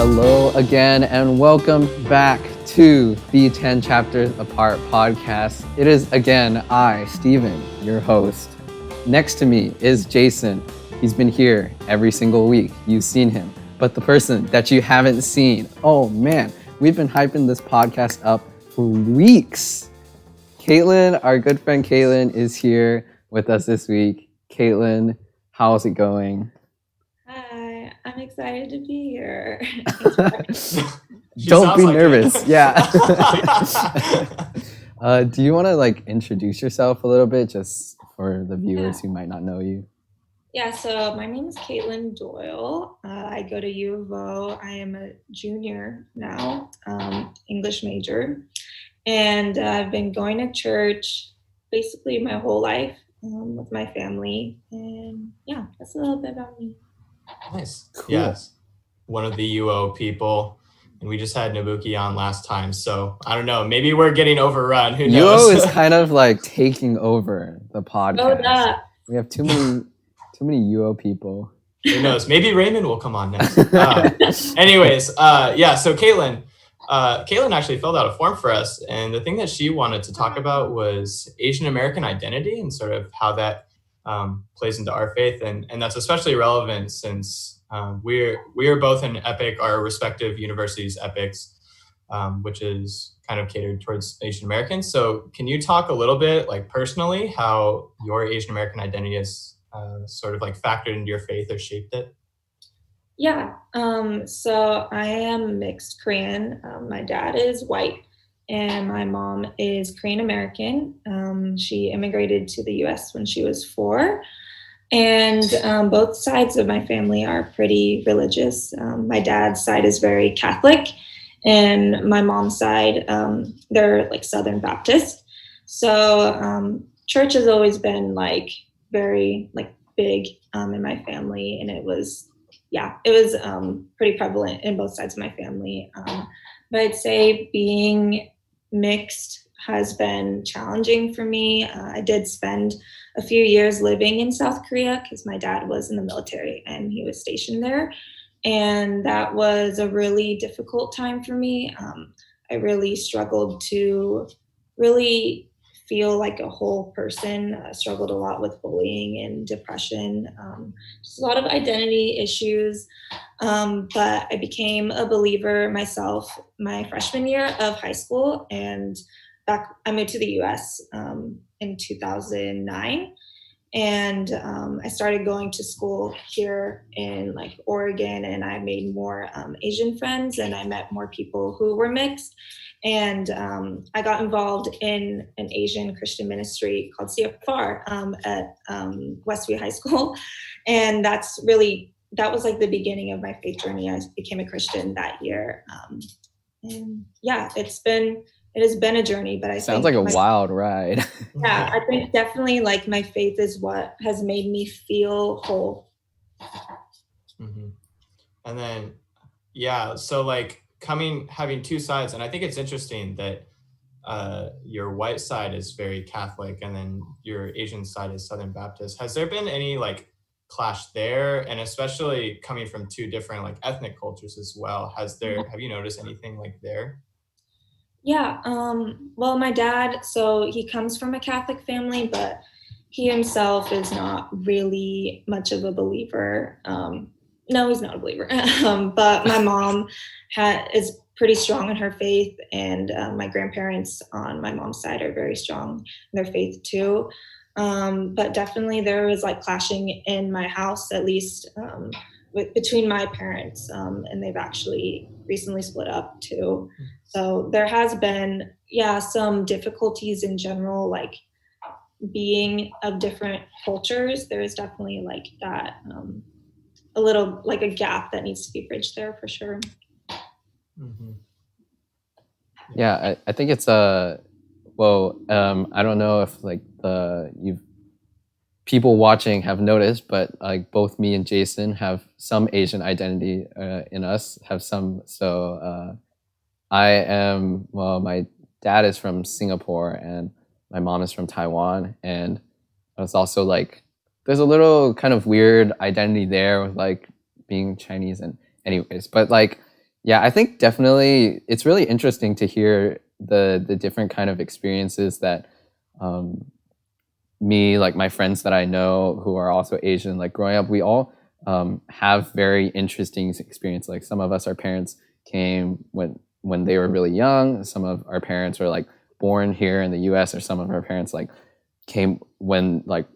Hello again, and welcome back to the 10 Chapters Apart podcast. It is again I, Steven, your host. Next to me is Jason. He's been here every single week. You've seen him. But the person that you haven't seen, oh man, we've been hyping this podcast up for weeks. Caitlin, our good friend Caitlin, is here with us this week. Caitlin, how's it going? Hi, I'm excited to be here. Don't be nervous. Yeah. Do you want to introduce yourself a little bit, just for the viewers who might not know you? Yeah, so my name is Caitlin Doyle. I go to U of O. I am a junior now, English major. And I've been going to church basically my whole life with my family. And yeah, that's a little bit about me. Nice. Cool. Yes. One of the UO people. And we just had Nabuki on last time. So I don't know. Maybe we're getting overrun. Who knows? UO is kind of like taking over the podcast. Oh, we have too many UO people. Who knows? Maybe Raymond will come on next. Anyways, so Caitlin actually filled out a form for us. And the thing that she wanted to talk about was Asian American identity and sort of how that plays into our faith. And that's especially relevant since we are both in EPIC, our respective universities' EPICs, which is kind of catered towards Asian Americans. So can you talk a little bit, like personally, how your Asian American identity has sort of like factored into your faith or shaped it? Yeah, so I am mixed Korean. My dad is white and my mom is Korean American. She immigrated to the US when she was 4. And both sides of my family are pretty religious. My dad's side is very Catholic, and my mom's side, they're like Southern Baptist. So church has always been like very like big in my family, and it was pretty prevalent in both sides of my family. But I'd say being mixed has been challenging for me. I did spend a few years living in South Korea because my dad was in the military and he was stationed there. And that was a really difficult time for me. I really struggled to really feel like a whole person. I struggled a lot with bullying and depression, just a lot of identity issues. But I became a believer myself my freshman year of high school, and I moved to the US in 2009, and I started going to school here in like Oregon, and I made more Asian friends, and I met more people who were mixed. And I got involved in an Asian Christian ministry called CFR at Westview High School. And that was like the beginning of my faith journey. I became a Christian that year. And yeah, it has been a journey, but I sounds like a wild ride. Yeah, I think definitely like my faith is what has made me feel whole. Mm-hmm. And then, so like having two sides, and I think it's interesting that your white side is very Catholic and then your Asian side is Southern Baptist. Has there been any like clash there? And especially coming from two different like ethnic cultures as well, have you noticed anything like there? Yeah, well, my dad, so he comes from a Catholic family, but he himself is not really much of a believer. No, he's not a believer. But my mom is pretty strong in her faith, and my grandparents on my mom's side are very strong in their faith too. But definitely there was like clashing in my house, at least between my parents, and they've actually recently split up too. So there has been, some difficulties in general, like being of different cultures. There is definitely like that, a little like a gap that needs to be bridged there for sure. Mm-hmm. Yeah, I think it's I don't know if like people watching have noticed, but like both me and Jason have some Asian identity in us, have some. So my dad is from Singapore and my mom is from Taiwan. And it's also like, there's a little kind of weird identity there with like being Chinese and anyways, but like Yeah, I think definitely it's really interesting to hear the different kind of experiences that um, me, like my friends that I know who are also Asian, like growing up, we all have very interesting experience. Like some of us, our parents came when they were really young. Some of our parents were like born here in the U.S., or some of our parents like came when like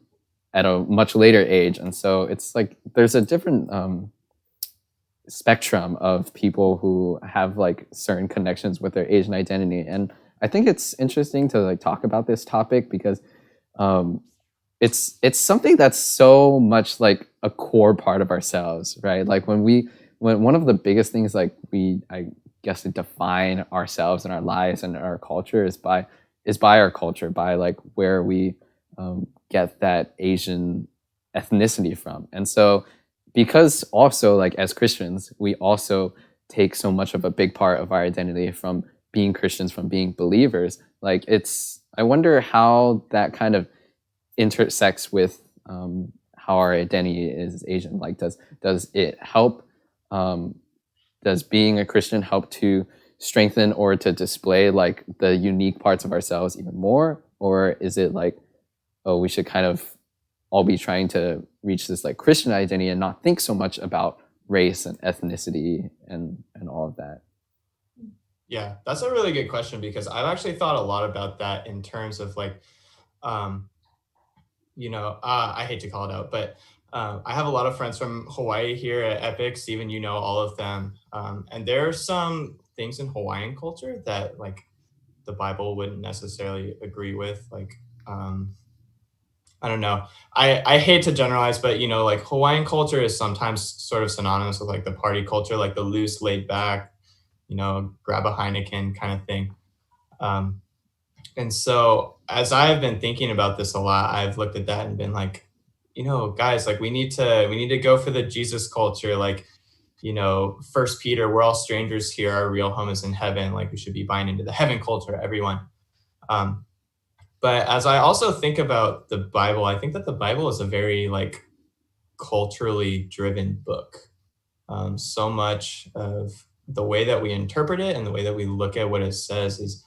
at a much later age, and so it's like there's a different spectrum of people who have like certain connections with their Asian identity. And I think it's interesting to like talk about this topic because um, it's something that's so much like a core part of ourselves, right? Like when one of the biggest things like we I guess to define ourselves and our lives and our culture is by our culture, by like where we get that Asian ethnicity from. And so because also like as Christians, we also take so much of a big part of our identity from being Christians, from being believers. Like it's I wonder how that kind of intersects with how our identity is Asian. Like, does it help? Um, does being a Christian help to strengthen or to display like the unique parts of ourselves even more, or is it like, oh, we should kind of all be trying to reach this like Christian identity and not think so much about race and ethnicity and all of that? Yeah, that's a really good question because I've actually thought a lot about that in terms of like, um, I hate to call it out, but I have a lot of friends from Hawaii here at Epic. Steven, you know all of them. And there are some things in Hawaiian culture that like the Bible wouldn't necessarily agree with. Like, um, I don't know. I hate to generalize, but like Hawaiian culture is sometimes sort of synonymous with like the party culture, like the loose, laid back, grab a Heineken kind of thing. Um, and so as I've been thinking about this a lot, I've looked at that and been like, guys, like we need to go for the Jesus culture. Like, First Peter, we're all strangers here. Our real home is in heaven. Like we should be buying into the heaven culture, everyone. Um, but as I also think about the Bible, I think that the Bible is a very like culturally driven book. So much of the way that we interpret it and the way that we look at what it says is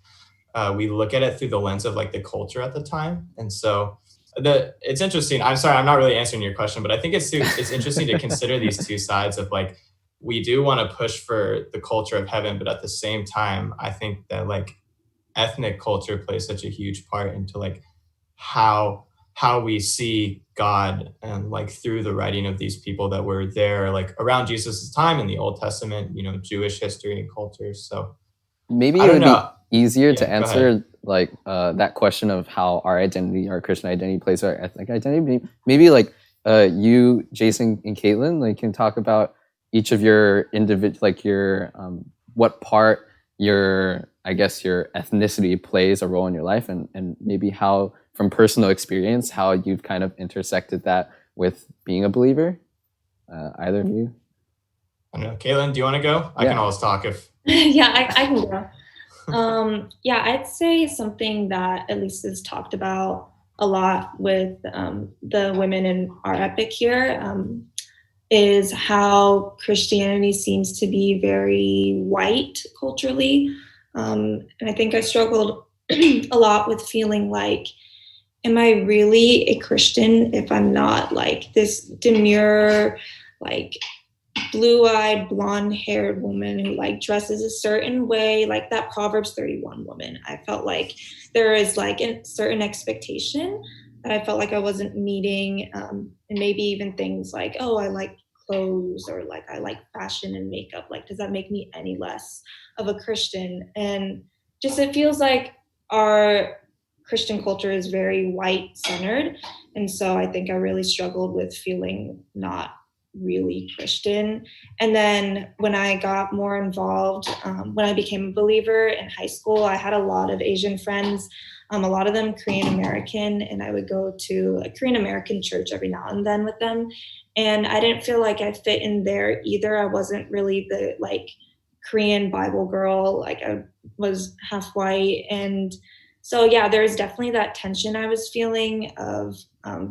we look at it through the lens of like the culture at the time. And so it's interesting. I'm sorry, I'm not really answering your question, but I think it's interesting to consider these two sides of like we do want to push for the culture of heaven, but at the same time, I think that like ethnic culture plays such a huge part into like how how we see God and like through the writing of these people that were there like around Jesus's time in the Old Testament, Jewish history and culture. So Maybe I it don't would be know. easier to Yeah, go ahead. answer like that question of how our identity, our Christian identity, plays our ethnic identity. Maybe like you, Jason, and Caitlin, like can talk about each of your individual, like your what part your I guess your ethnicity plays a role in your life, and maybe how from personal experience how you've kind of intersected that with being a believer. Either of you, I don't know. Caitlin, do you want to go? I can yeah. always talk if. Yeah, I can go. Yeah, I'd say something that at least is talked about a lot with the women in our epic here is how Christianity seems to be very white culturally. And I think I struggled a lot with feeling like, am I really a Christian if I'm not like this demure, like blue-eyed blonde-haired woman who like dresses a certain way, like that Proverbs 31 woman? I felt like there is like a certain expectation that I felt like I wasn't meeting, and maybe even things like, oh, I like clothes, or like I like fashion and makeup, like does that make me any less of a Christian? And just it feels like our Christian culture is very white centered, and so I think I really struggled with feeling not really Christian. And then when I got more involved, when I became a believer in high school, I had a lot of Asian friends, a lot of them Korean American, and I would go to a Korean American church every now and then with them. And I didn't feel like I fit in there either. I wasn't really the like Korean Bible girl, like I was half white. And so, yeah, there's definitely that tension I was feeling of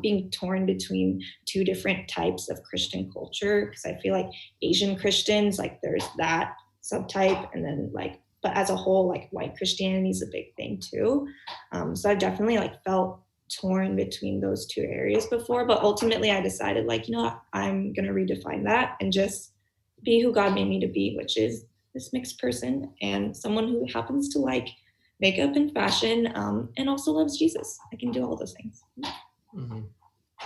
being torn between two different types of Christian culture. Because I feel like Asian Christians, like there's that subtype, and then like, but as a whole, like white Christianity is a big thing too. So I definitely like felt torn between those two areas before, but ultimately I decided like, I'm gonna redefine that and just be who God made me to be, which is this mixed person and someone who happens to like makeup and fashion, and also loves Jesus. I can do all those things. Mm-hmm.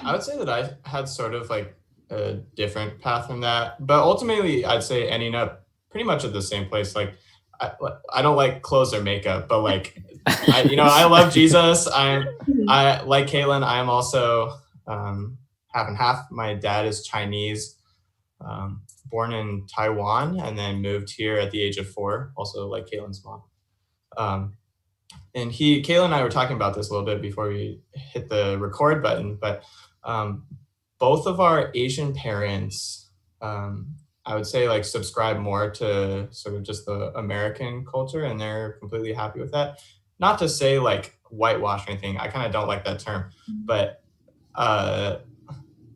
I would say that I had sort of like a different path from that, but ultimately I'd say ending up pretty much at the same place. Like I don't like clothes or makeup, but like I love Jesus. I like Caitlin. I am also half and half. My dad is Chinese, born in Taiwan, and then moved here at the age of 4. Also like Caitlin's mom. And Kayla and I were talking about this a little bit before we hit the record button, but both of our Asian parents, I would say like subscribe more to sort of just the American culture, and they're completely happy with that. Not to say like whitewash or anything. I kind of don't like that term, but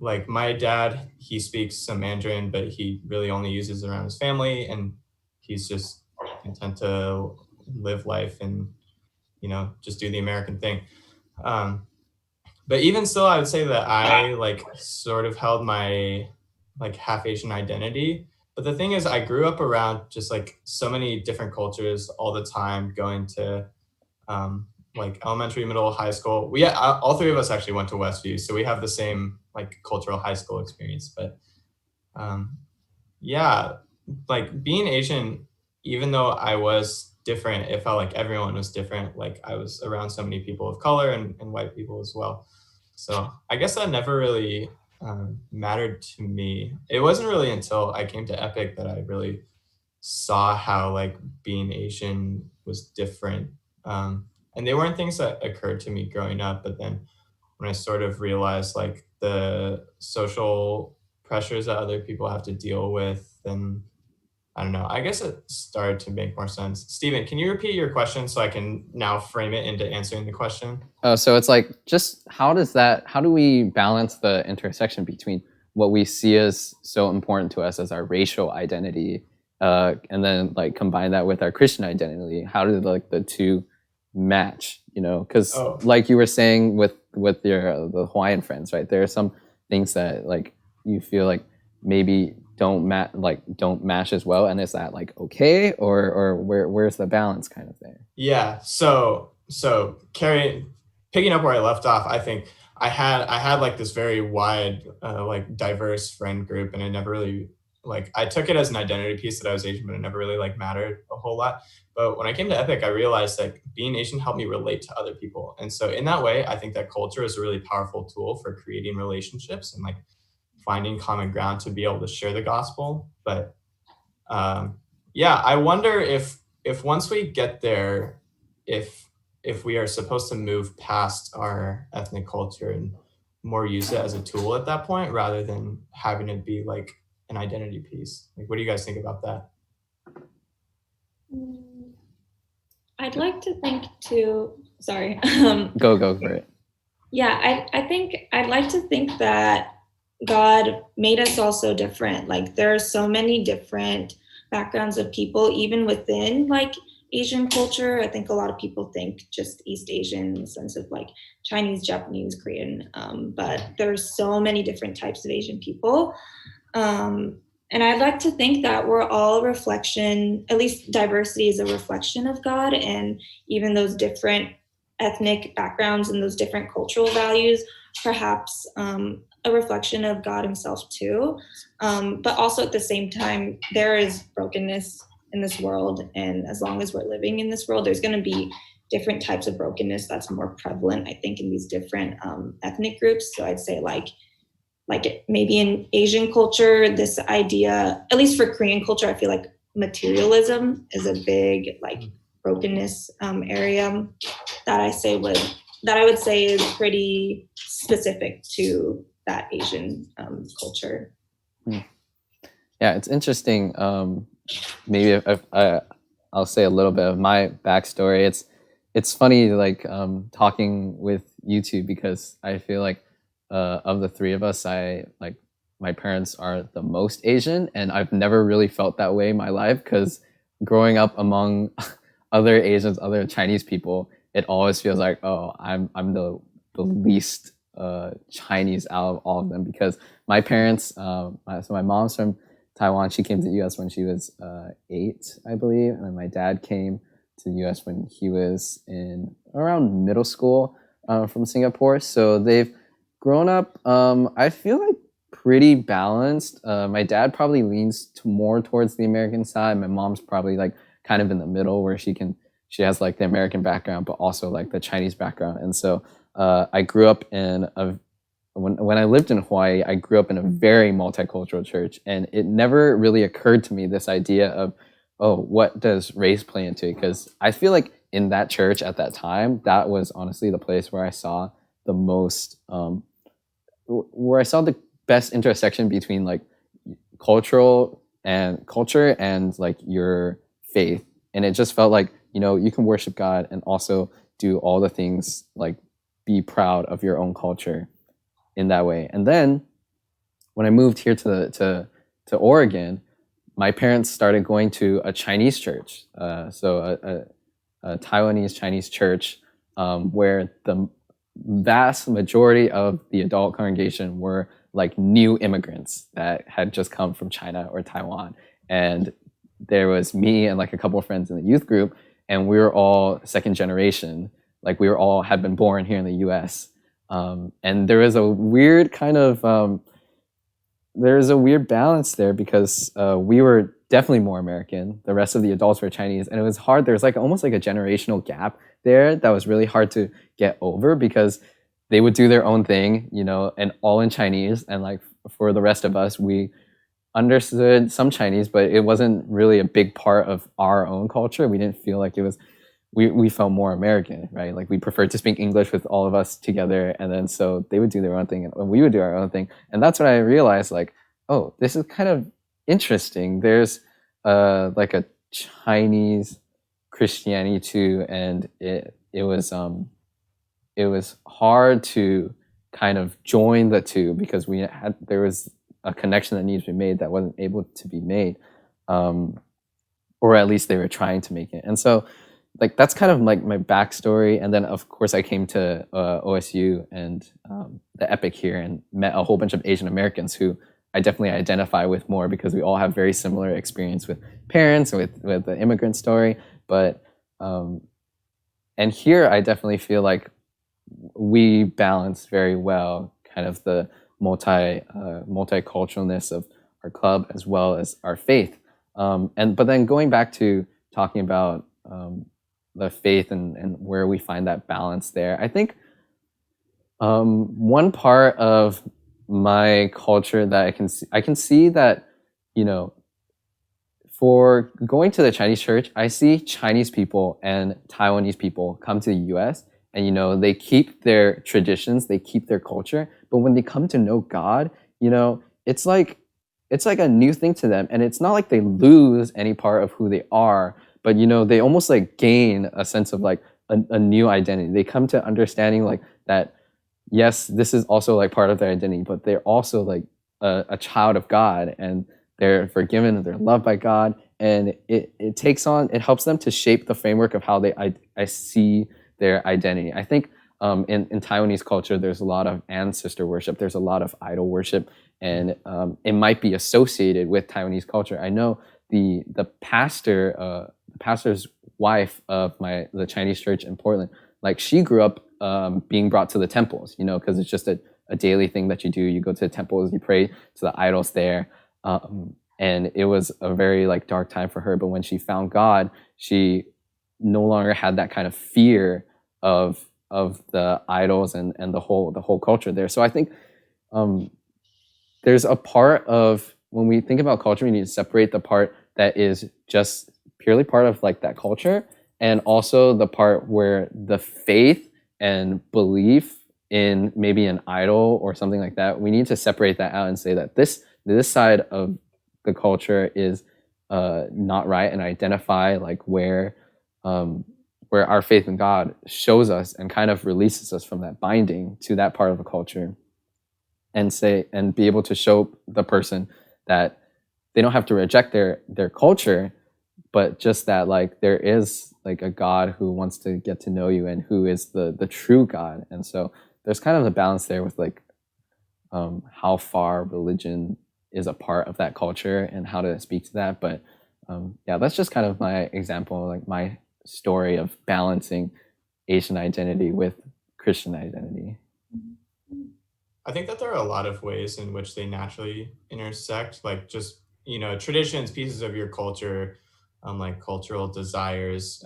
like my dad, he speaks some Mandarin, but he really only uses it around his family, and he's just content to live life and just do the American thing. But even still, I would say that I like sort of held my like half Asian identity. But the thing is, I grew up around just like so many different cultures all the time, going to like elementary, middle, high school. All 3 of us actually went to Westview, so we have the same like cultural high school experience. But yeah, like being Asian, even though I was different, it felt like everyone was different. Like I was around so many people of color and white people as well. So I guess that never really mattered to me. It wasn't really until I came to Epic that I really saw how like being Asian was different. And they weren't things that occurred to me growing up, but then when I sort of realized like the social pressures that other people have to deal with, and I don't know, I guess it started to make more sense. Steven, can you repeat your question so I can now frame it into answering the question? So it's like, just how do we balance the intersection between what we see as so important to us as our racial identity, and then like combine that with our Christian identity? How do like the two match? Because like you were saying with the Hawaiian friends, right? There are some things that like you feel like maybe don't match as well, and is that like okay, or where's the balance kind of thing? Yeah. So Carrie, picking up where I left off, I think I had like this very wide, like diverse friend group, and it never really like I took it as an identity piece that I was Asian, but it never really like mattered a whole lot. But when I came to Epic, I realized like being Asian helped me relate to other people, and so in that way, I think that culture is a really powerful tool for creating relationships and like finding common ground to be able to share the gospel. But yeah, I wonder if once we get there, if we are supposed to move past our ethnic culture and more use it as a tool at that point rather than having it be like an identity piece. Like, what do you guys think about that? I'd like to think too. Sorry. Go for it. Yeah, I think I'd like to think that God made us all so different. Like there are so many different backgrounds of people, even within like Asian culture. I think a lot of people think just East Asian in the sense of like Chinese, Japanese, Korean, but there's so many different types of Asian people. And I'd like to think that we're all a reflection, at least diversity is a reflection of God, and even those different ethnic backgrounds and those different cultural values, perhaps a reflection of God himself too. But also at the same time, there is brokenness in this world. And as long as we're living in this world, there's going to be different types of brokenness that's more prevalent, I think, in these different ethnic groups. So I'd say like maybe in Asian culture, this idea, at least for Korean culture, I feel like materialism is a big like brokenness area that I would say is pretty specific to that Asian culture. Yeah, it's interesting. Maybe if I'll say a little bit of my backstory. It's funny like talking with you two, because I feel like of the 3 of us, my parents are the most Asian, and I've never really felt that way in my life, because growing up among other Asians, other Chinese people, it always feels like, oh, I'm the least Chinese out of all of them, because my parents, so my mom's from Taiwan. She came to the U.S. when she was 8, I believe, and then my dad came to the U.S. when he was in around middle school, from Singapore. So they've grown up, I feel like, pretty balanced. My dad probably leans more towards the American side. My mom's probably like kind of in the middle, where she has like the American background, but also like the Chinese background. And so I grew up in a when I lived in Hawaii, I grew up in a very multicultural church, and it never really occurred to me this idea of, oh, what does race play into it? Because I feel like in that church at that time, that was honestly the place where I saw the most, where I saw the best intersection between like culture and like your faith. And it just felt like, you can worship God and also do all the things, like be proud of your own culture in that way. And then when I moved here to Oregon, my parents started going to a Chinese church, so a Taiwanese Chinese church, where the vast majority of the adult congregation were like new immigrants that had just come from China or Taiwan. And there was me and like a couple of friends in the youth group, and we were all second generation. Like we were all had been born here in the U.S. And there was a weird kind of there's a weird balance there, because we were definitely more American. The rest of the adults were Chinese, and it was hard. There was like almost like a generational gap there that was really hard to get over, because they would do their own thing, and all in Chinese. And like for the rest of us, we understood some Chinese, but it wasn't really a big part of our own culture. We didn't feel like it was. We felt more American, right? Like we preferred to speak English with all of us together, and then so they would do their own thing, and we would do our own thing. And that's when I realized, like, oh, this is kind of interesting. There's like a Chinese Christianity too, and it was hard to kind of join the two, because there was a connection that needs to be made that wasn't able to be made, or at least they were trying to make it. And so, like, that's kind of like my backstory. And then of course I came to OSU and the Epic here, and met a whole bunch of Asian Americans who I definitely identify with more, because we all have very similar experience with parents and with the immigrant story. But and here I definitely feel like we balance very well kind of the multiculturalness of our club as well as our faith. But then going back to talking about the faith and where we find that balance there, I think one part of my culture that I can see that, for going to the Chinese church, I see Chinese people and Taiwanese people come to the US, and they keep their traditions, they keep their culture, but when they come to know God, it's like a new thing to them. And it's not like they lose any part of who they are, but they almost like gain a sense of like a new identity. They come to understanding like that, yes, this is also like part of their identity, but they're also like a child of God, and they're forgiven and they're loved by God. And it helps them to shape the framework of how I see their identity. I think in Taiwanese culture, there's a lot of ancestor worship. There's a lot of idol worship, and it might be associated with Taiwanese culture. I know the pastor's wife of the Chinese church in Portland, like she grew up being brought to the temples, because it's just a daily thing that you do. You go to the temples, you pray to the idols there. And it was a very like dark time for her. But when she found God, she no longer had that kind of fear of the idols and the whole culture there. So I think there's a part of, when we think about culture, we need to separate the part that is just purely part of like that culture, and also the part where the faith and belief in maybe an idol or something like that. We need to separate that out and say that this side of the culture is not right, and identify like where our faith in God shows us and kind of releases us from that binding to that part of the culture, and be able to show the person that they don't have to reject their culture, but just that like there is like a God who wants to get to know you and who is the true God. And so there's kind of a balance there with like how far religion is a part of that culture and how to speak to that. But yeah, that's just kind of my example, like my story of balancing Asian identity with Christian identity. I think that there are a lot of ways in which they naturally intersect, like just, traditions, pieces of your culture, like cultural desires,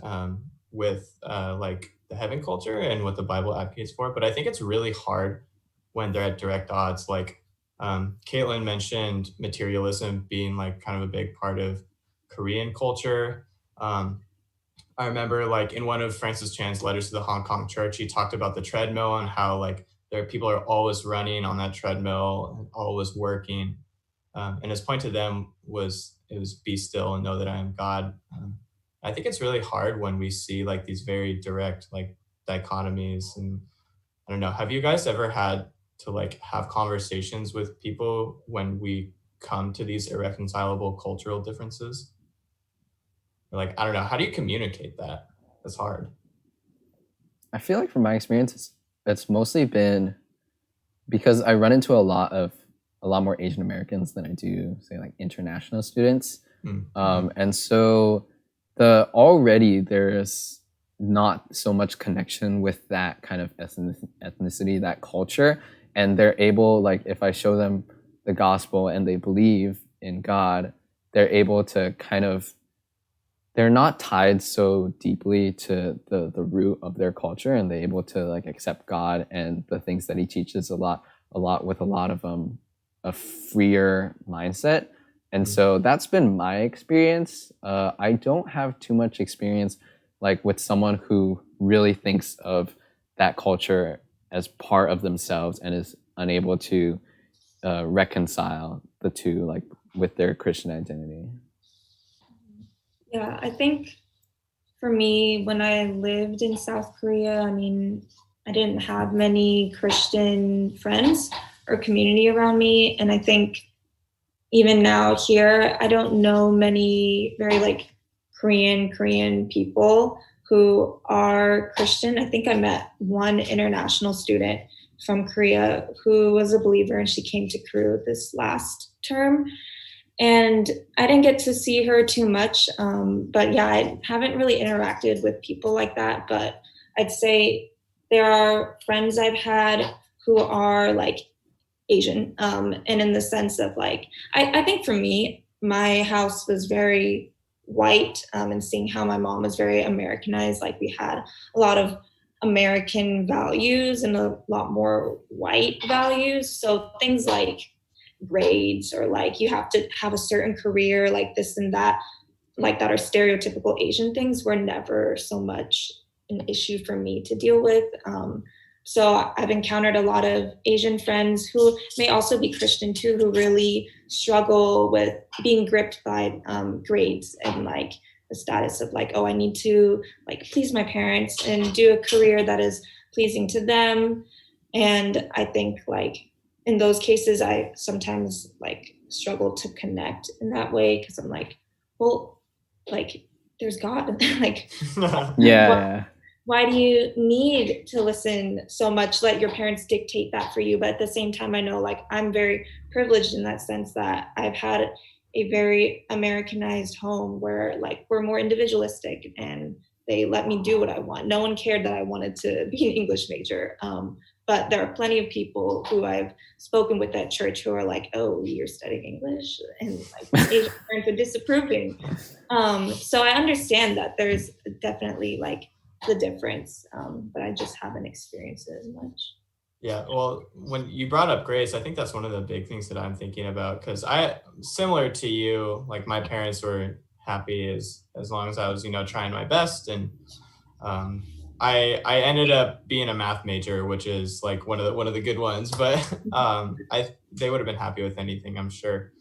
with like the heaven culture and what the Bible advocates for. But I think it's really hard when they're at direct odds. Like Caitlin mentioned materialism being like kind of a big part of Korean culture. Um, I remember like in one of Francis Chan's letters to the Hong Kong church, he talked about the treadmill and how like there people are always running on that treadmill and always working. And his point to them was it was be still and know that I am God. I think it's really hard when we see like these very direct like dichotomies. And I don't know, have you guys ever had to like have conversations with people when we come to these irreconcilable cultural differences? Like, I don't know, how do you communicate that? That's hard. I feel like from my experience, it's mostly been because I run into a lot more Asian Americans than I do, say, like international students. Mm-hmm. And so already there's not so much connection with that kind of ethnicity, that culture. And they're able, like, if I show them the gospel and they believe in God, they're able to kind of, they're not tied so deeply to the root of their culture, and they're able to like accept God and the things that he teaches a lot with a lot of a freer mindset. And so that's been my experience. I don't have too much experience like with someone who really thinks of that culture as part of themselves and is unable to reconcile the two, like with their Christian identity. Yeah, I think for me, when I lived in South Korea, I mean, I didn't have many Christian friends or community around me. And I think even now here, I don't know many very like Korean people who are Christian. I think I met one international student from Korea who was a believer, and she came to Crew this last term. And I didn't get to see her too much, but yeah, I haven't really interacted with people like that. But I'd say there are friends I've had who are like Asian, and in the sense of like, I think for me, my house was very white, and seeing how my mom was very Americanized, like we had a lot of American values and a lot more white values. So things like grades or like you have to have a certain career, like this and that, like that are stereotypical Asian things were never so much an issue for me to deal with. So I've encountered a lot of Asian friends who may also be Christian too, who really struggle with being gripped by grades and like the status of like, oh, I need to like please my parents and do a career that is pleasing to them. And I think like in those cases, I sometimes like struggle to connect in that way because I'm like, well, like there's God. Like Yeah, why, yeah. why do you need to listen so much? Let your parents dictate that for you. But at the same time, I know like I'm very privileged in that sense that I've had a very Americanized home where like we're more individualistic and they let me do what I want. No one cared that I wanted to be an English major. But there are plenty of people who I've spoken with at church who are like, "Oh, you're studying English," and like my Asian parents are disapproving. So I understand that there's definitely like the difference, but I just haven't experienced it as much. Yeah, well, when you brought up grades, I think that's one of the big things that I'm thinking about because similar to you, like my parents were happy as long as I was, trying my best, and um, I ended up being a math major, which is like one of the good ones, but I they would have been happy with anything, I'm sure.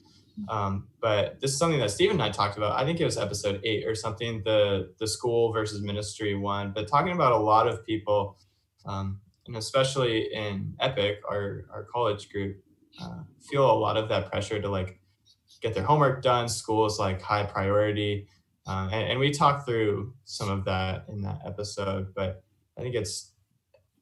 But this is something that Stephen and I talked about. I think it was episode 8 or something, the school versus ministry one, but talking about a lot of people, and especially in Epic, our college group, feel a lot of that pressure to like get their homework done. School is like high priority. And we talked through some of that in that episode, but I think it's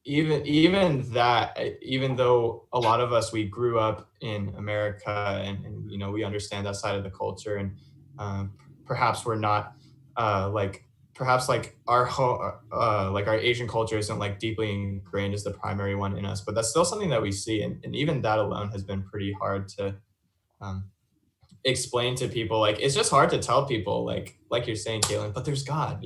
even though a lot of us, we grew up in America, and we understand that side of the culture, and um, perhaps we're not like perhaps like like our Asian culture isn't like deeply ingrained as the primary one in us, but that's still something that we see, and even that alone has been pretty hard to um, explain to people. Like, it's just hard to tell people, like you're saying, Caitlin, but there's God.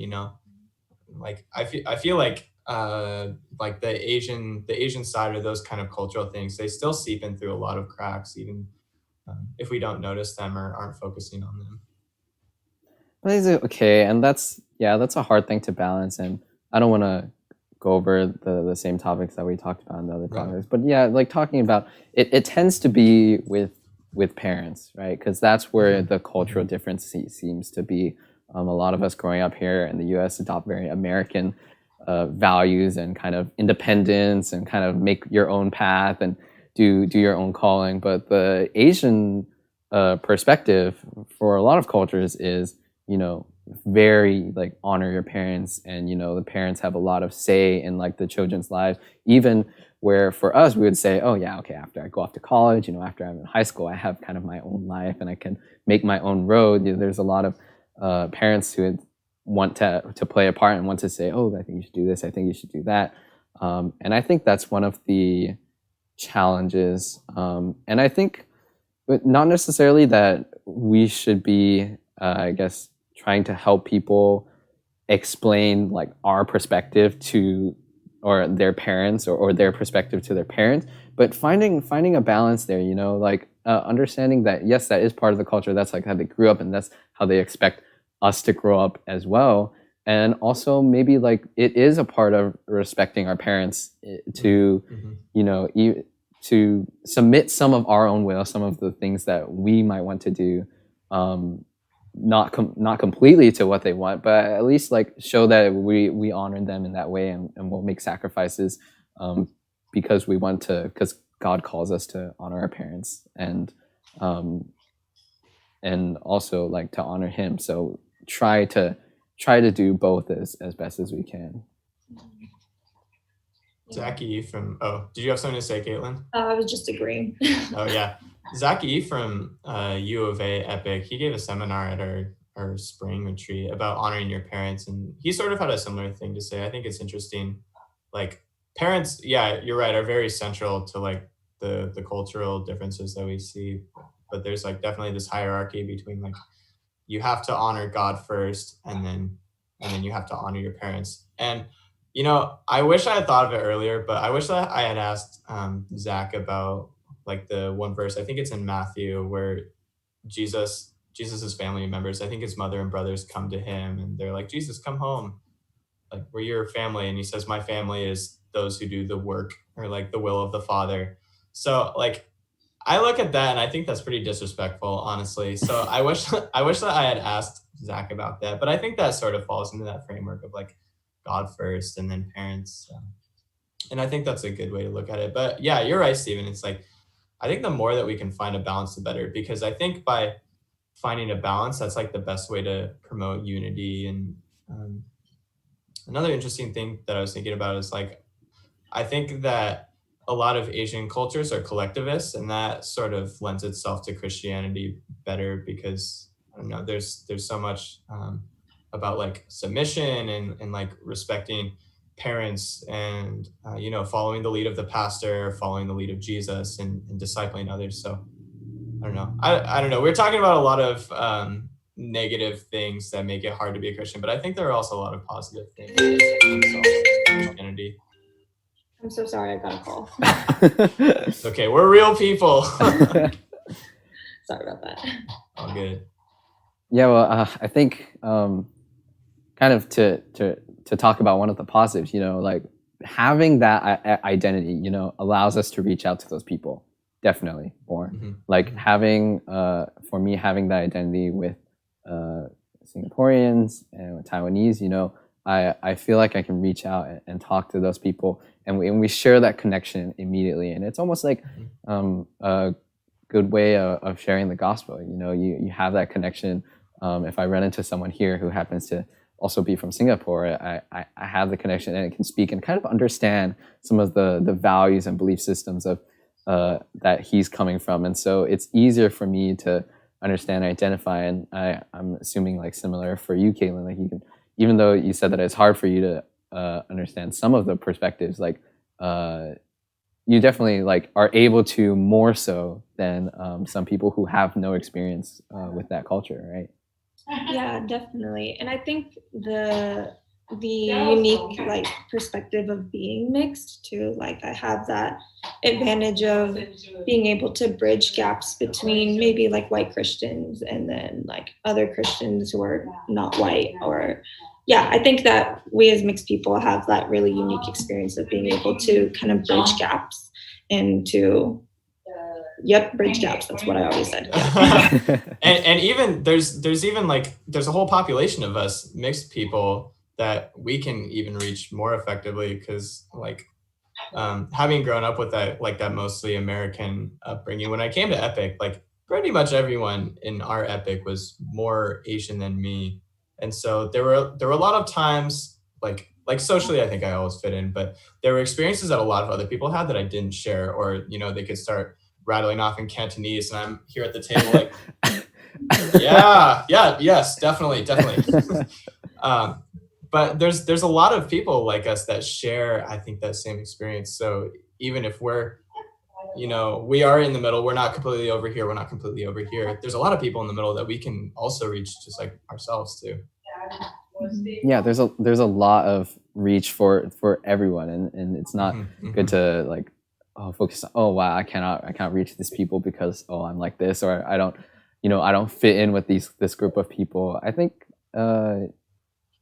Like, I feel like the Asian side, or those kind of cultural things, they still seep in through a lot of cracks, even if we don't notice them or aren't focusing on them. But is it okay? And that's a hard thing to balance. And I don't want to go over the same topics that we talked about in the other Right. topics. But yeah, like talking about it tends to be with parents, right? Because that's where the cultural difference seems to be. A lot of us growing up here in the U.S. adopt very American values and kind of independence, and kind of make your own path and do your own calling. But the Asian perspective for a lot of cultures is, very like honor your parents, and the parents have a lot of say in like the children's lives. Even where for us we would say, oh yeah, okay, after I go off to college, after I'm in high school, I have kind of my own life and I can make my own road. There's a lot of parents who want to play a part and want to say, oh, I think you should do this, I think you should do that. And I think that's one of the challenges. And I think, but not necessarily that we should be, I guess, trying to help people explain like our perspective to, or their parents, or their perspective to their parents, but finding a balance there, like understanding that yes, that is part of the culture, that's like how they grew up, and that's how they expect us to grow up as well. And also maybe like it is a part of respecting our parents to to submit some of our own will, some of the things that we might want to do, not completely to what they want, but at least like show that we honor them in that way, and we'll make sacrifices because we want to, because God calls us to honor our parents, and also like to honor Him. So try to do both as best as we can. Zachy did you have something to say, Caitlin? I was just agreeing. Oh yeah, Zachy from U of A Epic, he gave a seminar at our spring retreat about honoring your parents, and he sort of had a similar thing to say. I think it's interesting, like parents, yeah, you're right, are very central to like the cultural differences that we see, but there's like definitely this hierarchy between like you have to honor God first, and then you have to honor your parents. And I wish I had thought of it earlier, but I wish that I had asked Zach about like the one verse. I think it's in Matthew where Jesus's family members, I think his mother and brothers, come to him and they're like, Jesus, come home. Like, we're your family. And he says, my family is those who do the work, or like the will of the Father. So like, I look at that and I think that's pretty disrespectful, honestly. So I wish that I had asked Zach about that, but I think that sort of falls into that framework of like God first and then parents. And I think that's a good way to look at it. But yeah, you're right, Stephen. It's like, I think the more that we can find a balance, the better, because I think by finding a balance, that's like the best way to promote unity. And another interesting thing that I was thinking about is like, I think that a lot of Asian cultures are collectivists, and that sort of lends itself to Christianity better, because I don't know, there's so much about like submission and like respecting parents, and following the lead of the pastor, following the lead of Jesus, and discipling others. So I don't know. I don't know. We're talking about a lot of negative things that make it hard to be a Christian, but I think there are also a lot of positive things in Christianity. I'm so sorry, I got a call. It's okay, we're real people. Sorry about that. All good. Yeah, well, I think kind of to talk about one of the positives, like having that identity, allows us to reach out to those people definitely more. Like having, for me, having that identity with Singaporeans and with Taiwanese, I feel like I can reach out and talk to those people, and we share that connection immediately, and it's almost like a good way of sharing the gospel. You have that connection if I run into someone here who happens to also be from Singapore, I have the connection and can speak and kind of understand some of the values and belief systems of that he's coming from. And so it's easier for me to understand, identify, and I'm assuming like similar for you, Caitlin, like you can, even though you said that it's hard for you to understand some of the perspectives, like you definitely like are able to more so than some people who have no experience with that culture, right? Yeah, definitely. And I think the unique like perspective of being mixed too, like I have that advantage of being able to bridge gaps between maybe like white Christians and then like other Christians who are not white. Or yeah, I think that we as mixed people have that really unique experience of being able to kind of bridge gaps and to bridge gaps. That's what I always said. And even there's even like there's a whole population of us mixed people that we can even reach more effectively, because like having grown up with that mostly American upbringing, when I came to Epic, like pretty much everyone in our Epic was more Asian than me, and so there were a lot of times like socially I think I always fit in, but there were experiences that a lot of other people had that I didn't share, or they could start rattling off in Cantonese, and I'm here at the table like, yeah, yes, definitely. But there's a lot of people like us that share, I think, that same experience. So even if we are in the middle, we're not completely over here, we're not completely over here. There's a lot of people in the middle that we can also reach, just like ourselves too. Yeah, there's a lot of reach for everyone, and it's not good to like focus on, oh wow, I can't reach these people because I'm like this, or I don't fit in with this group of people. I think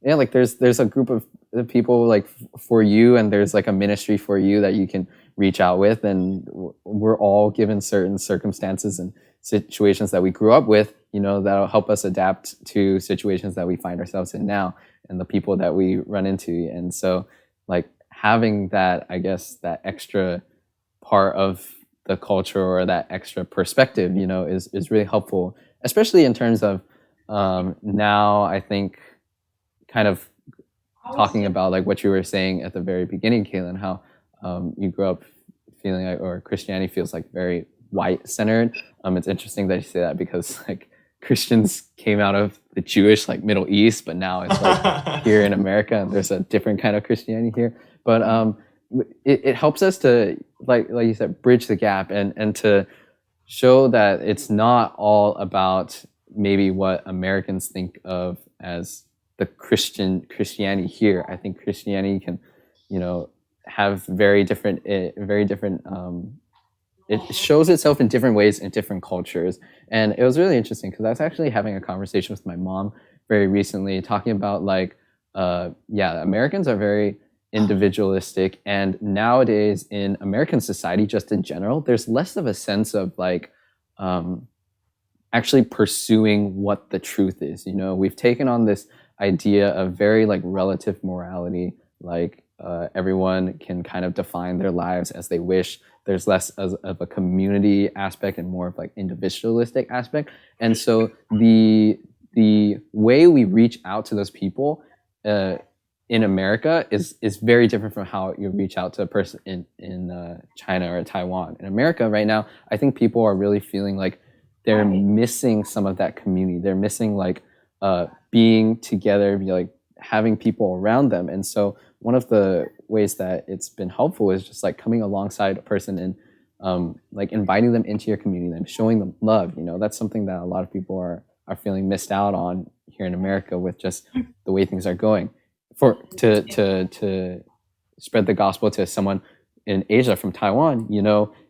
yeah, like there's a group of people like for you, and there's like a ministry for you that you can reach out with, and we're all given certain circumstances and situations that we grew up with, that'll help us adapt to situations that we find ourselves in now and the people that we run into. And so like having that, I guess, that extra part of the culture or that extra perspective, is really helpful, especially in terms of now, I think, kind of talking about like what you were saying at the very beginning, Kaylin, how you grew up feeling like, or Christianity feels like very white centered. It's interesting that you say that, because like Christians came out of the Jewish like Middle East, but now it's like here in America, and there's a different kind of Christianity here. But it helps us to like you said, bridge the gap and to show that it's not all about maybe what Americans think of as the Christianity here. I think Christianity can, have very different. It shows itself in different ways in different cultures, and it was really interesting because I was actually having a conversation with my mom very recently, talking about like, Americans are very individualistic, and nowadays in American society, just in general, there's less of a sense of like actually pursuing what the truth is. We've taken on this idea of very like relative morality, like everyone can kind of define their lives as they wish. There's less of a community aspect and more of like individualistic aspect. And so the way we reach out to those people in America is very different from how you reach out to a person in China or Taiwan. In America right now, I think people are really feeling like they're missing some of that community. They're missing like being together, like having people around them. And so one of the ways that it's been helpful is just like coming alongside a person and like inviting them into your community and showing them love. That's something that a lot of people are feeling missed out on here in America with just the way things are going. To spread the gospel to someone in Asia from Taiwan,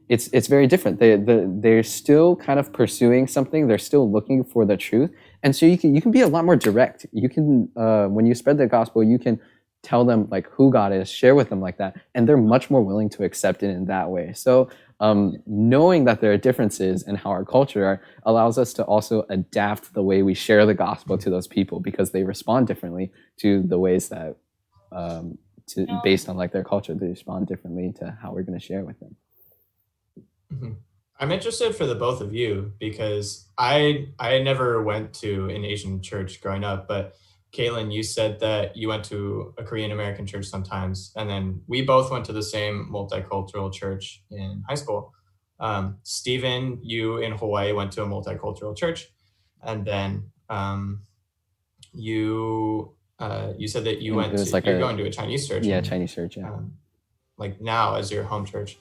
it's very different. They're still kind of pursuing something. They're still looking for the truth. And so you can be a lot more direct. You can when you spread the gospel, you can tell them like who God is, share with them like that, and they're much more willing to accept it in that way. So knowing that there are differences in how our culture are allows us to also adapt the way we share the gospel to those people, because they respond differently to the ways that based on like their culture, they respond differently to how we're going to share with them. Mm-hmm. I'm interested for the both of you because I never went to an Asian church growing up, but Caitlin, you said that you went to a Korean American church sometimes, and then we both went to the same multicultural church in high school. Stephen, you in Hawaii went to a multicultural church, and then you said that you It went was to like you're going to a Chinese church, yeah, and Chinese church. Yeah. like now as your home church.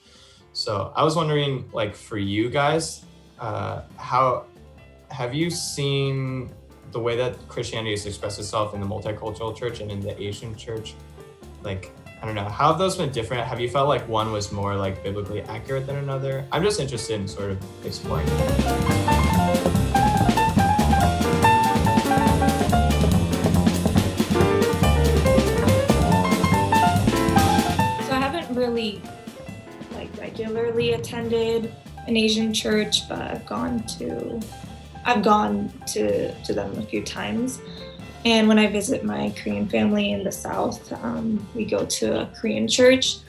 So I was wondering, like for you guys, how have you seen the way that Christianity has expressed itself in the multicultural church and in the Asian church? Like, I don't know, how have those been different? Have you felt like one was more like biblically accurate than another? I'm just interested in sort of exploring that. So I haven't really like regularly attended an Asian church, but I've gone to them a few times. And when I visit my Korean family in the South, we go to a Korean church.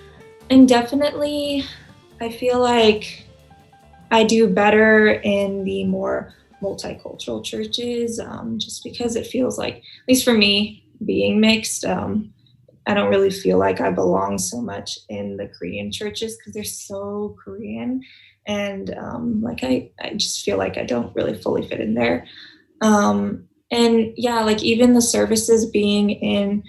And definitely, I feel like I do better in the more multicultural churches, just because it feels like, at least for me, being mixed, I don't really feel like I belong so much in the Korean churches because they're so Korean. And like I just feel like I don't really fully fit in there. And yeah, like even the services being in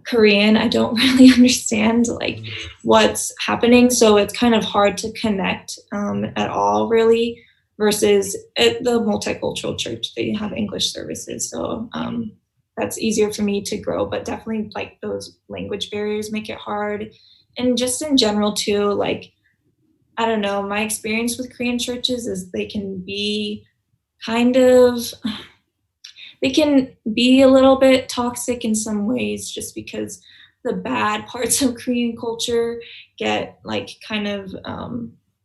Korean, I don't really understand like what's happening. So it's kind of hard to connect at all, really. Versus at the multicultural church, they have English services. So that's easier for me to grow, but definitely like those language barriers make it hard. And just in general, too, like, I don't know, my experience with Korean churches is they can be kind of they can be a little bit toxic in some ways just because the bad parts of Korean culture get like kind of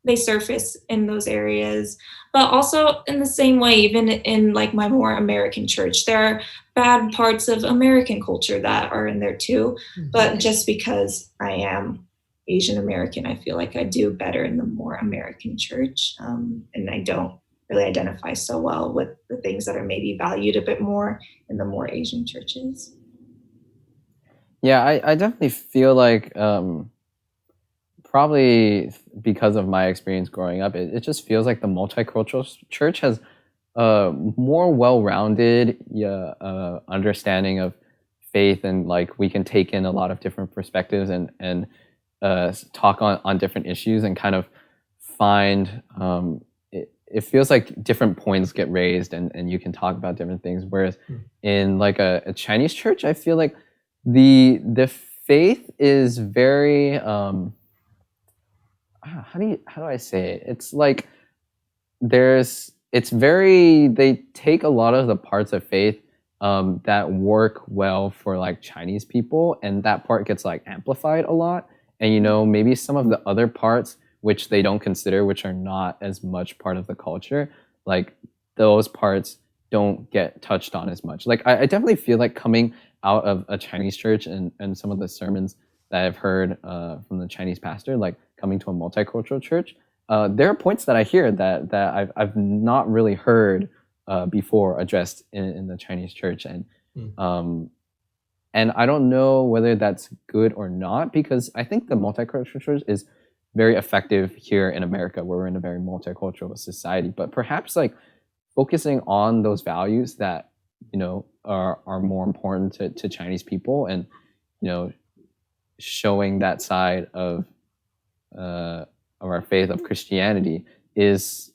they surface in those areas. But also in the same way, even in like my more American church, there are bad parts of American culture that are in there too. But just because I am Asian American, I feel like I do better in the more American church. And I don't really identify so well with the things that are maybe valued a bit more in the more Asian churches. Yeah, I definitely feel like probably because of my experience growing up, it just feels like the multicultural church has a more well-rounded understanding of faith, and like we can take in a lot of different perspectives and talk on different issues and kind of find it feels like different points get raised and you can talk about different things. Whereas in like a Chinese church, I feel like the faith is very how do I say it? It's like they take a lot of the parts of faith that work well for like Chinese people, and that part gets like amplified a lot. And maybe some of the other parts which they don't consider, which are not as much part of the culture, like those parts don't get touched on as much. Like I definitely feel like coming out of a Chinese church and some of the sermons that I've heard from the Chinese pastor, like coming to a multicultural church, there are points that I hear that I've not really heard before addressed in the Chinese church, and I don't know whether that's good or not, because I think the multicultural church is very effective here in America, where we're in a very multicultural society. But perhaps like focusing on those values that are more important to Chinese people, and showing that side of our faith of Christianity is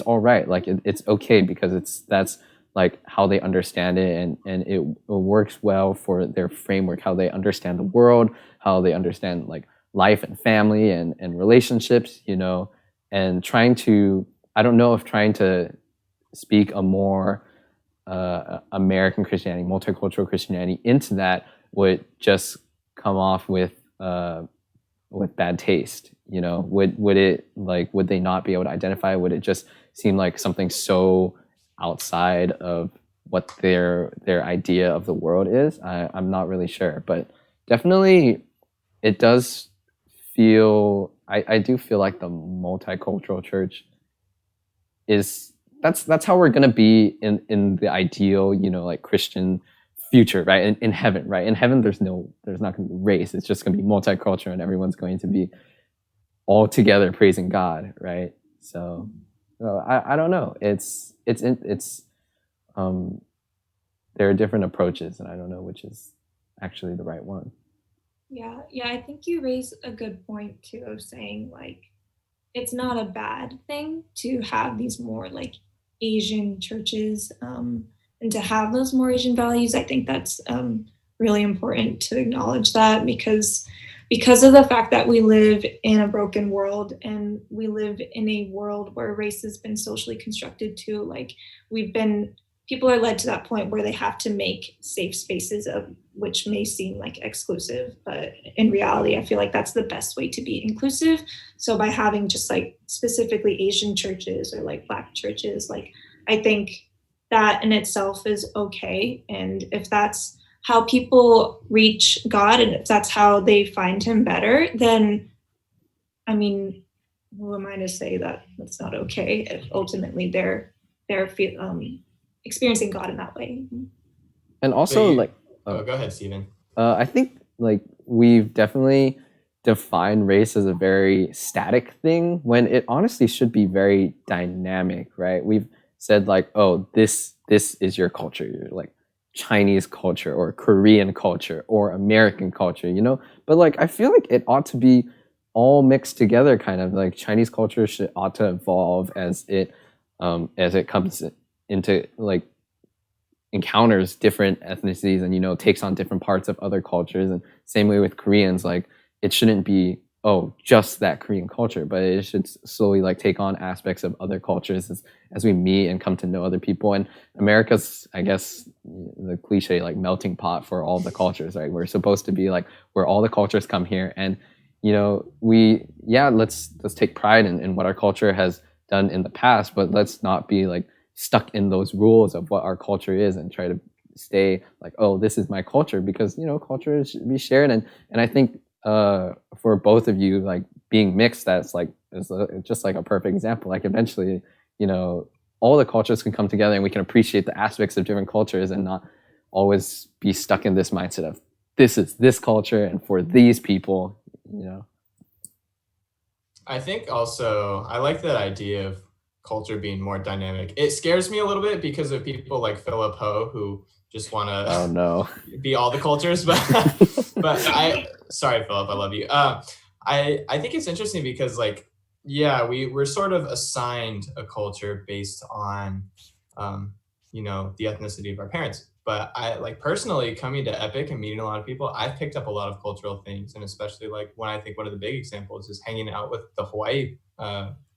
all right. Like it's okay, because that's like how they understand it, and it works well for their framework, how they understand the world, how they understand like life and family and relationships, and I don't know if trying to speak a more American Christianity, multicultural Christianity into that would just come off with bad taste. Would they not be able to identify? Would it just seem like something so outside of what their idea of the world is? I'm not really sure, but definitely it does feel, I do feel like the multicultural church is that's how we're gonna be in the ideal, like Christian future, right? In heaven, right? In heaven, there's not gonna be race. It's just gonna be multicultural, and everyone's going to be all together praising God, right? So, I don't know. It's there are different approaches, and I don't know which is actually the right one. Yeah, I think you raise a good point too of saying like it's not a bad thing to have these more like Asian churches, and to have those more Asian values. I think that's really important to acknowledge that because of the fact that we live in a broken world and we live in a world where race has been socially constructed too. Like we've been people are led to that point where they have to make safe spaces of which may seem like exclusive, but in reality I feel like that's the best way to be inclusive. So by having just like specifically Asian churches or like Black churches, like I think that in itself is okay. And if that's how people reach God and if that's how they find him better, then I mean, who am I to say that that's not okay if ultimately they're experiencing God in that way? And also, go ahead, Stephen. I think like we've definitely defined race as a very static thing when it honestly should be very dynamic, right? We've said like, oh, this is your culture, you're like Chinese culture or Korean culture or American culture, But like I feel like it ought to be all mixed together, kind of like Chinese culture ought to evolve as it comes into like encounters different ethnicities and takes on different parts of other cultures. And same way with Koreans, like it shouldn't be just that Korean culture, but it should slowly like take on aspects of other cultures as we meet and come to know other people. And America's, I guess, the cliche like melting pot for all the cultures, right? We're supposed to be like where all the cultures come here. And let's take pride in what our culture has done in the past, but let's not be like stuck in those rules of what our culture is and try to stay like, oh, this is my culture, because culture should be shared. And I think for both of you, like being mixed, that's like is just like a perfect example. Like eventually, all the cultures can come together and we can appreciate the aspects of different cultures and not always be stuck in this mindset of this is this culture and for these people. I think also I like that idea of culture being more dynamic. It scares me a little bit because of people like Philip Ho who just want to Oh no. be all the cultures, but sorry Philip, I love you. I think it's interesting because like we're sort of assigned a culture based on the ethnicity of our parents. But I like personally coming to Epic and meeting a lot of people, I've picked up a lot of cultural things, and especially like when I think one of the big examples is hanging out with the Hawaii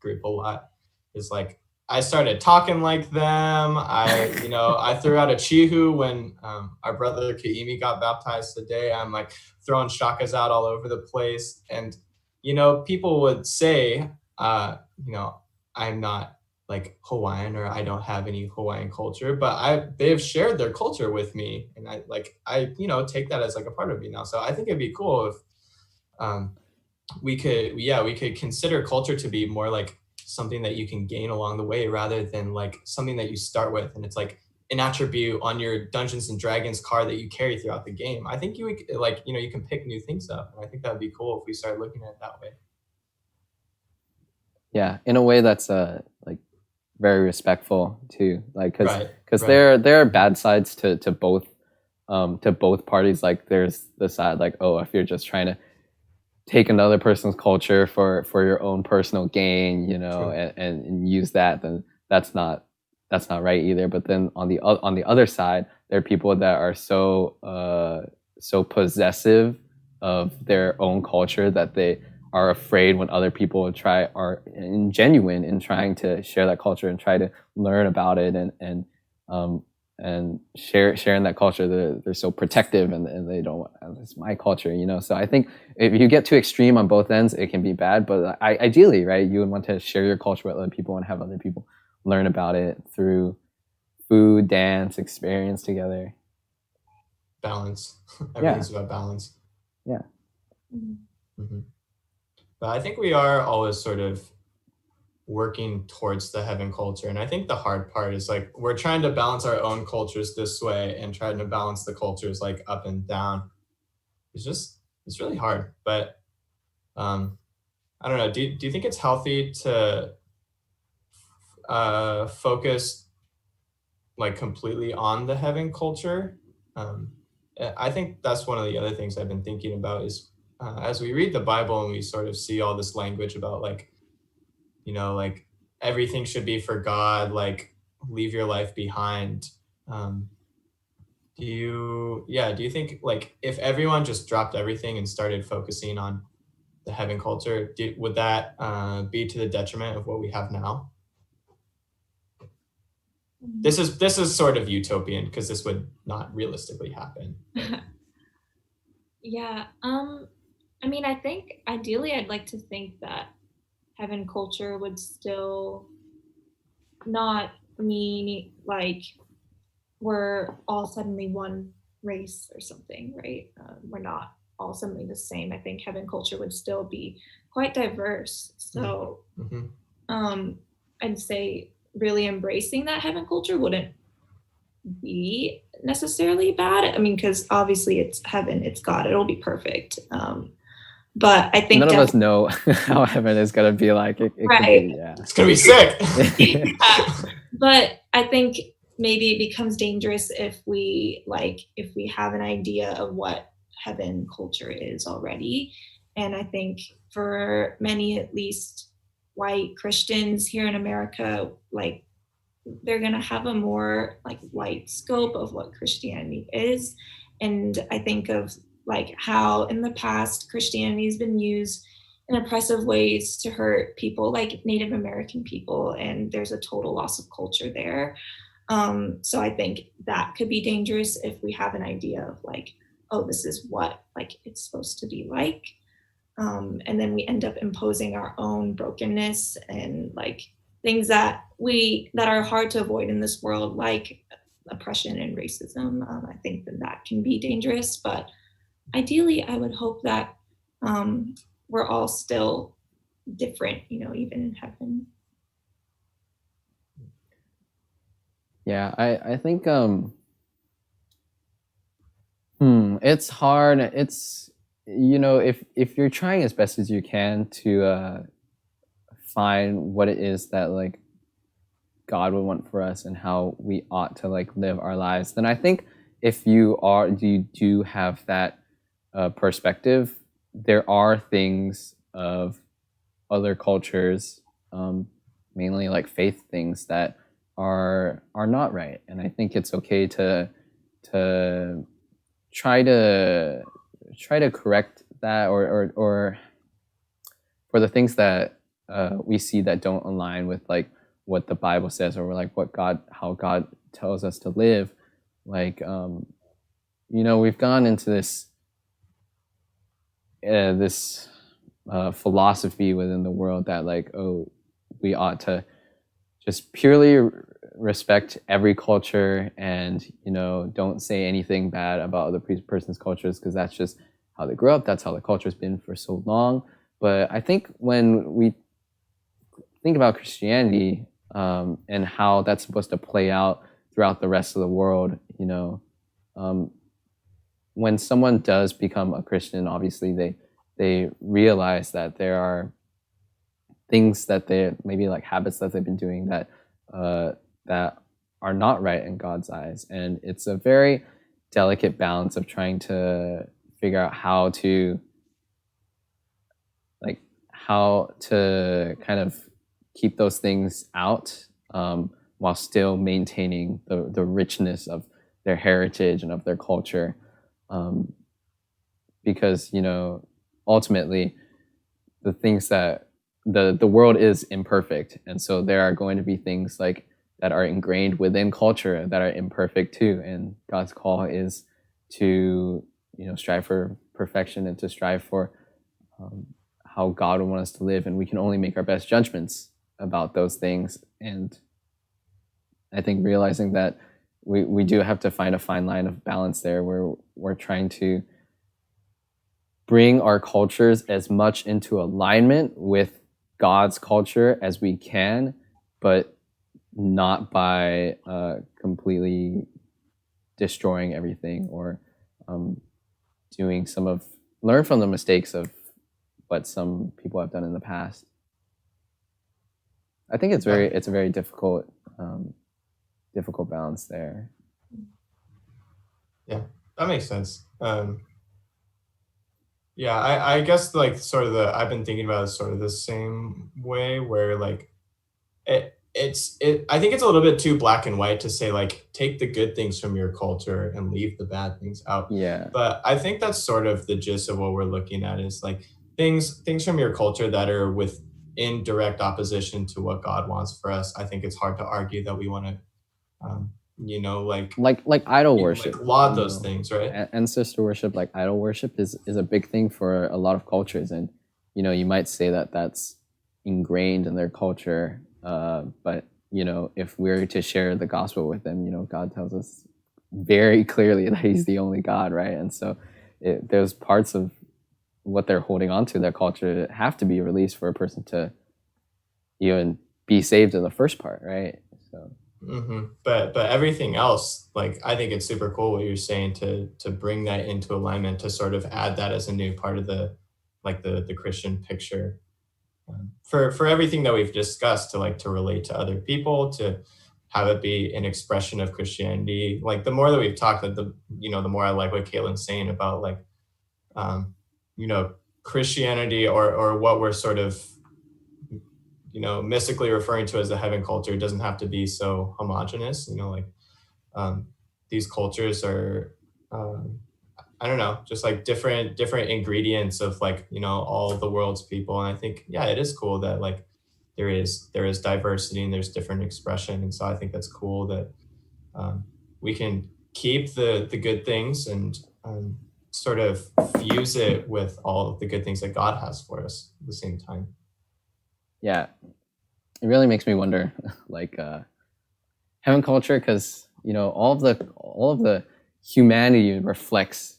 group a lot. Is like I started talking like them. I threw out a chihu when our brother Kaimi got baptized today. I'm like throwing shakas out all over the place, and people would say, I'm not like Hawaiian or I don't have any Hawaiian culture, but they've shared their culture with me, and I take that as like a part of me now. So I think it'd be cool if we could consider culture to be more like something that you can gain along the way rather than like something that you start with and it's like an attribute on your Dungeons and Dragons card that you carry throughout the game. I think you can pick new things up, and I think that would be cool if we start looking at it that way. Yeah, in a way that's like very respectful too, like because Right. there are bad sides to both parties. Like there's the side like, oh, if you're just trying to take another person's culture for your own personal gain, and use that, then that's not right either. But then on the other side, there are people that are so possessive of their own culture that they are afraid when other people are genuine in trying to share that culture and try to learn about it and sharing that culture. They're so protective and they don't, it's my culture. So I think if you get too extreme on both ends, it can be bad. But ideally, right, you would want to share your culture with other people and have other people learn about it through food, dance, experience together. Balance. Everything's about balance. Yeah. Mm-hmm. But I think we are always sort of working towards the heaven culture. And I think the hard part is like we're trying to balance our own cultures this way and trying to balance the cultures like up and down. It's really hard. But I don't know. Do you think it's healthy to focus like completely on the heaven culture? Um, I think that's one of the other things I've been thinking about is as we read the Bible and we sort of see all this language about like, like everything should be for God, like leave your life behind. Um, do you think like if everyone just dropped everything and started focusing on the heaven culture, would that be to the detriment of what we have now? This is sort of utopian because this would not realistically happen. Yeah. I mean, I think ideally I'd like to think that heaven culture would still not mean like we're all suddenly one race or something, right? We're not all suddenly the same. I think heaven culture would still be quite diverse. So Mm-hmm. I'd say really embracing that heaven culture wouldn't be necessarily bad. I mean, because obviously it's heaven, it's God, it'll be perfect. But I think none of us know how heaven is gonna be like. It right. Could be, yeah. It's gonna be sick. But I think maybe it becomes dangerous if we have an idea of what heaven culture is already. And I think for many, at least white Christians here in America, like they're going to have a more like wide scope of what Christianity is. And I think of like how in the past Christianity has been used in oppressive ways to hurt people like Native American people, and there's a total loss of culture there. So I think that could be dangerous if we have an idea of like, oh, this is what like it's supposed to be like. And then we end up imposing our own brokenness and like things that are hard to avoid in this world, like oppression and racism. I think that can be dangerous, but ideally I would hope that we're all still different, even in heaven. Yeah, I think it's hard. It's if you're trying as best as you can to find what it is that like God would want for us and how we ought to like live our lives, then I think if you do have that perspective, there are things of other cultures, mainly like faith things that are not right, and I think it's okay to try to correct that, or for the things that we see that don't align with like what the Bible says, or like how God tells us to live. Like we've gone into this philosophy within the world that like, oh, we ought to just purely respect every culture and don't say anything bad about other person's cultures, because that's just how they grew up, that's how the culture's been for so long. But I think when we think about Christianity and how that's supposed to play out throughout the rest of the world, when someone does become a Christian, obviously they realize that there are things that they maybe like habits that they've been doing that that are not right in God's eyes, and it's a very delicate balance of trying to figure out how to kind of keep those things out while still maintaining the richness of their heritage and of their culture, because ultimately the things that the world is imperfect, and so there are going to be things like that are ingrained within culture that are imperfect too, and God's call is to strive for perfection and to strive for how God would want us to live, and we can only make our best judgments about those things. And I think realizing that we do have to find a fine line of balance there, where we're trying to bring our cultures as much into alignment with God's culture as we can, but not by completely destroying everything or um, learn from the mistakes of what some people have done in the past. I think it's a very difficult balance there. Yeah, that makes sense. Yeah, I guess like sort of I've been thinking about it sort of the same way where like I think it's a little bit too black and white to say like take the good things from your culture and leave the bad things out. Yeah. But I think that's sort of the gist of what we're looking at is like things from your culture that are with in direct opposition to what God wants for us. I think it's hard to argue that we want to like idol worship, like laud those things, right? Ancestor worship, like idol worship is a big thing for a lot of cultures, and you might say that that's ingrained in their culture, but if we're to share the gospel with them, God tells us very clearly that he's the only God, right? And so there's parts of what they're holding on to, their culture, have to be released for a person to even be saved in the first part, right? So but everything else, like I think it's super cool what you're saying to bring that into alignment, to sort of add that as a new part of the Christian picture, for everything that we've discussed, to relate to other people, to have it be an expression of Christianity. Like the more that we've talked, the more I like what Caitlin's saying about like Christianity, or what we're sort of mystically referring to as the heaven culture, doesn't have to be so homogenous. These cultures are I don't know, just like different ingredients of like all of the world's people. And I think, yeah, it is cool that like there is diversity and there's different expression. And so I think that's cool that we can keep the good things and sort of fuse it with all of the good things that God has for us at the same time. Yeah, it really makes me wonder, like heaven culture, because all of the humanity reflects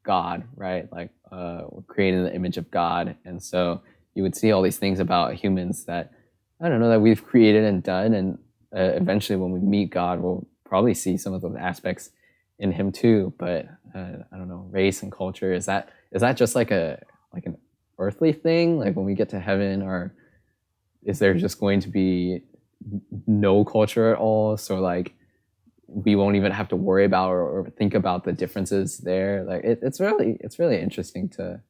God, right? Like we're created in the image of God, and so you would see all these things about humans that I don't know that we've created and done, and eventually when we meet God, we'll probably see some of those aspects in Him too. But I don't know, race and culture, is that just like an earthly thing? Like when we get to heaven, or is there just going to be no culture at all? So like we won't even have to worry about or think about the differences there. Like it's really interesting to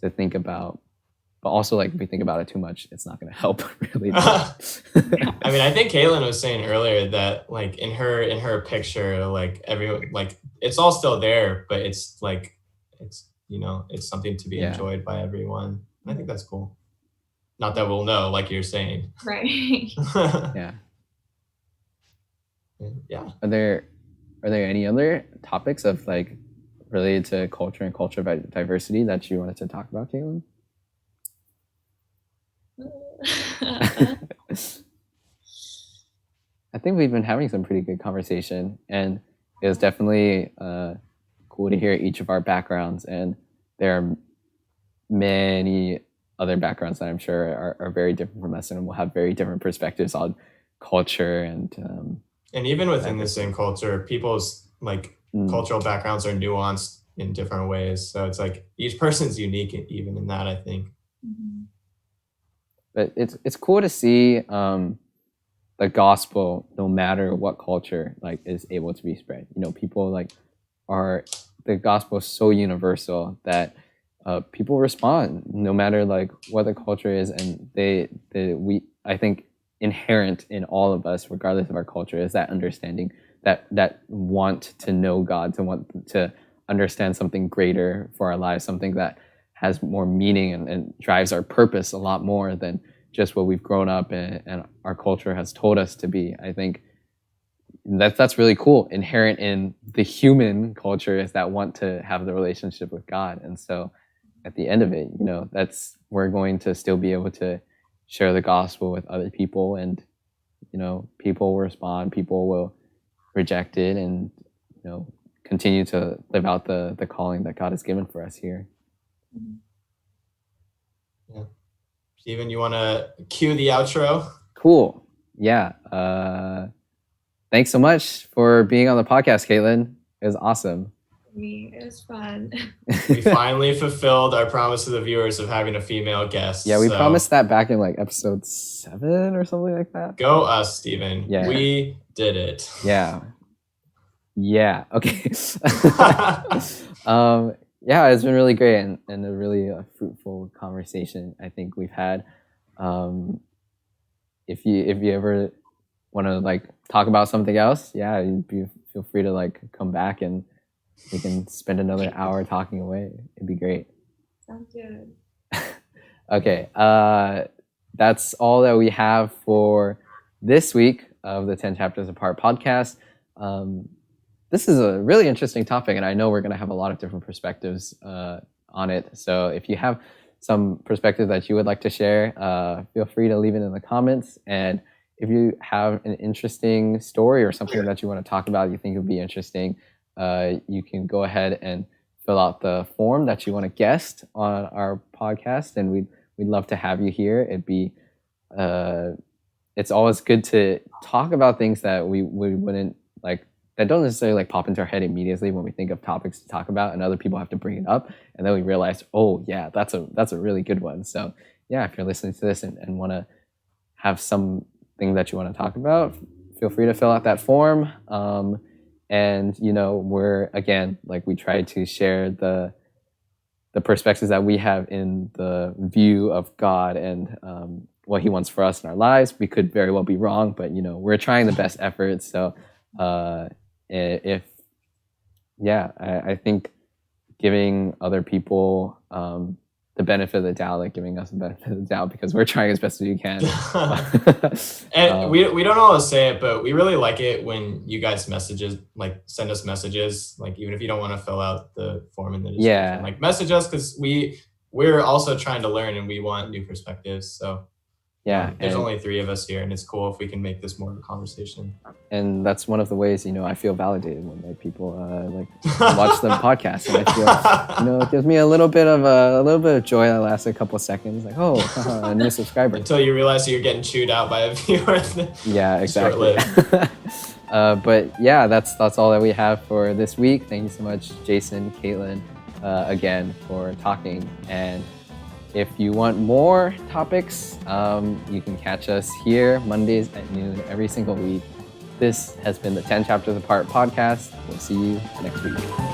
think about. But also, like if we think about it too much, it's not going to help really. I mean, I think Caitlin was saying earlier that like in her picture, like everyone, like it's all still there, but it's like it's something to be enjoyed by everyone. And I think that's cool. Not that we'll know, like you're saying. Right. Yeah. Yeah. Are there any other topics of like related to culture and culture diversity that you wanted to talk about, Caitlin? I think we've been having some pretty good conversation, and it was definitely cool to hear each of our backgrounds, and there are many other backgrounds that I'm sure are very different from us, and will have very different perspectives on culture and even within the same culture, people's like cultural backgrounds are nuanced in different ways. So it's like each person's unique, even in that, I think. Mm-hmm. But it's cool to see the gospel, no matter what culture, like is able to be spread. People like the gospel is so universal that people respond no matter like what the culture is, and I think inherent in all of us, regardless of our culture, is that understanding, that want to know God, to want to understand something greater for our lives, something that has more meaning and drives our purpose a lot more than just what we've grown up in, and our culture has told us to be. I think that's really cool. Inherent in the human culture is that want to have the relationship with God. And so at the end of it, we're going to still be able to share the gospel with other people, and people will respond, people will reject it, and continue to live out the calling that God has given for us here. Yeah. Steven, you want to cue the outro? Cool. Yeah. Thanks so much for being on the podcast, Caitlin. It was awesome. It was fun. We finally fulfilled our promise to the viewers of having a female guest. Yeah, we promised that back in like episode 7 or something like that. Go us, Steven. Yeah. We did it. Yeah. Okay. Yeah, it's been really great and a really fruitful conversation I think we've had. If you ever want to like talk about something else, yeah, feel free to like come back and we can spend another hour talking away. It'd be great. Sounds good. Okay, that's all that we have for this week of the 10 Chapters Apart podcast. This is a really interesting topic, and I know we're going to have a lot of different perspectives on it. So if you have some perspective that you would like to share, feel free to leave it in the comments. And if you have an interesting story or something that you want to talk about, you think would be interesting, you can go ahead and fill out the form that you want to guest on our podcast, and we'd love to have you here. It'd be it's always good to talk about things that we wouldn't like, that don't necessarily like pop into our head immediately when we think of topics to talk about, and other people have to bring it up, and then we realize, oh yeah, that's a really good one. So yeah, if you're listening to this and want to have something that you want to talk about, feel free to fill out that form. And we're, again, like, we try to share the perspectives that we have in the view of God and what he wants for us in our lives. We could very well be wrong, but we're trying the best efforts. So I think giving other people the benefit of the doubt, like giving us the benefit of the doubt, because we're trying as best as we can. And we don't always say it, but we really like it when you guys send us messages, like even if you don't want to fill out the form in the description, like message us, because we're also trying to learn and we want new perspectives. So there's only 3 of us here, and it's cool if we can make this more of a conversation. And that's one of the ways I feel validated when like people watch the podcast, and I feel it gives me a little bit of joy that lasts a couple of seconds, like, oh, a new subscriber, until you realize you're getting chewed out by a viewer. Yeah, exactly. But yeah, that's all that we have for this week. Thank you so much, Jason, Caitlin, again, for talking. And if you want more topics, you can catch us here Mondays at noon every single week. This has been the 10 Chapters Apart podcast. We'll see you next week.